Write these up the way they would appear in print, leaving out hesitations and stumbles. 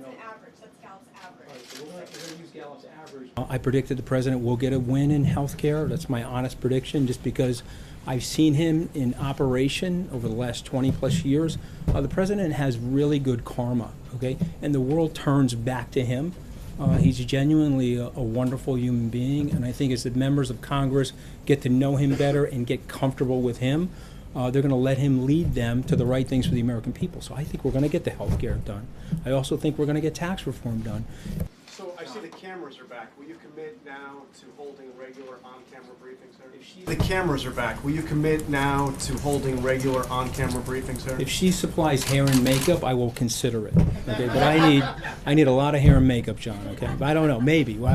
That's an average. That's Gallup's average. All right, so we're going to use Gallup's average. I predicted the president will get a win in healthcare. That's my honest prediction, just because I've seen him in operation over the last 20 plus years. The president has really good karma, okay? And the world turns back to him. He's genuinely a wonderful human being, and I think as the members of Congress get to know him better and get comfortable with him, they're going to let him lead them to the right things for the American people. So I think we're going to get the health care done. I also think we're going to get tax reform done. So I see the cameras are back. Will you commit now to holding regular on-camera briefings, sir? The cameras are back. Will you commit now to holding regular on-camera briefings, sir? If she supplies hair and makeup, I will consider it. Okay, but I need a lot of hair and makeup, John. Okay, but I don't know. Maybe. Well,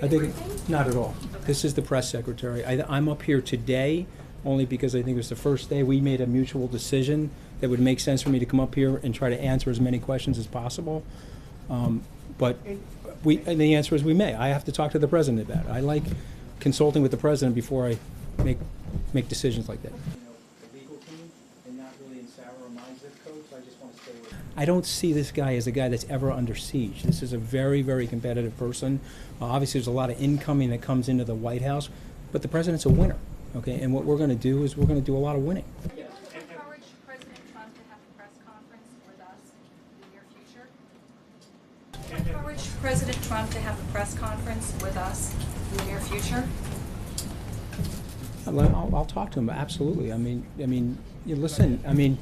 I think not at all. This is the press secretary. I'm up here today only because I think it was the first day we made a mutual decision that would make sense for me to come up here and try to answer as many questions as possible. But the answer is we may. I have to talk to the president about it. I like consulting with the president before I make decisions like that. The legal team and not really in Sarah or my zip code, so I just want to stay with. I don't see this guy as a guy that's ever under siege. This is a very, very competitive person. Obviously, there's a lot of incoming that comes into the White House, but the president's a winner. Okay, and what we're going to do is we're going to do a lot of winning. Yes. Encourage President Trump to have a press conference with us in the near future. Encourage President Trump to have a press conference with us in the near future. I'll talk to him. Absolutely. I mean, you listen. I mean,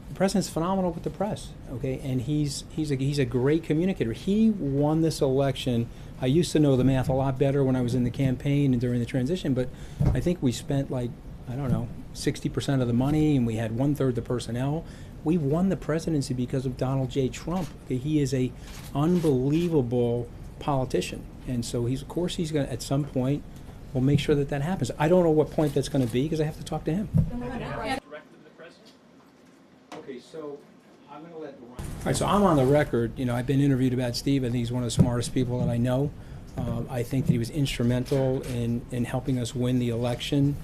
the president's phenomenal with the press. Okay, and he's a great communicator. He won this election. I used to know the math a lot better when I was in the campaign and during the transition, but I think we spent like, I don't know, 60% of the money, and we had 1/3 the personnel. We won the presidency because of Donald J. Trump. Okay, he is a unbelievable politician, and so of course he's going to, at some point, we'll make sure that happens. I don't know what point that's going to be because I have to talk to him. Okay, so I'm going to let Ryan. All right, so I'm on the record. You know, I've been interviewed about Steve. I think he's one of the smartest people that I know. I think that he was instrumental in helping us win the election.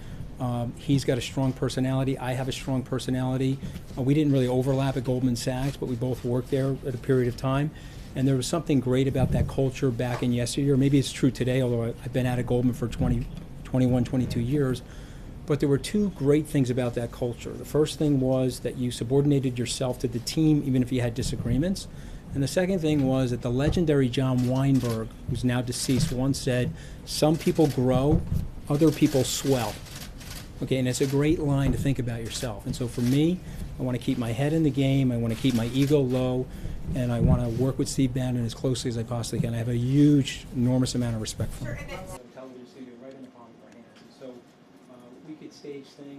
He's got a strong personality. I have a strong personality. We didn't really overlap at Goldman Sachs, but we both worked there at a period of time. And there was something great about that culture back in yesteryear. Maybe it's true today, although I've been out at Goldman for 21, 22 years. But there were two great things about that culture. The first thing was that you subordinated yourself to the team even if you had disagreements. And the second thing was that the legendary John Weinberg, who's now deceased, once said, "Some people grow, other people swell." Okay, and it's a great line to think about yourself. And so for me, I want to keep my head in the game, I want to keep my ego low, and I want to work with Steve Bannon as closely as I possibly can. I have a huge, enormous amount of respect for him. Television studio right in the palm of our hands. And so we could stage things.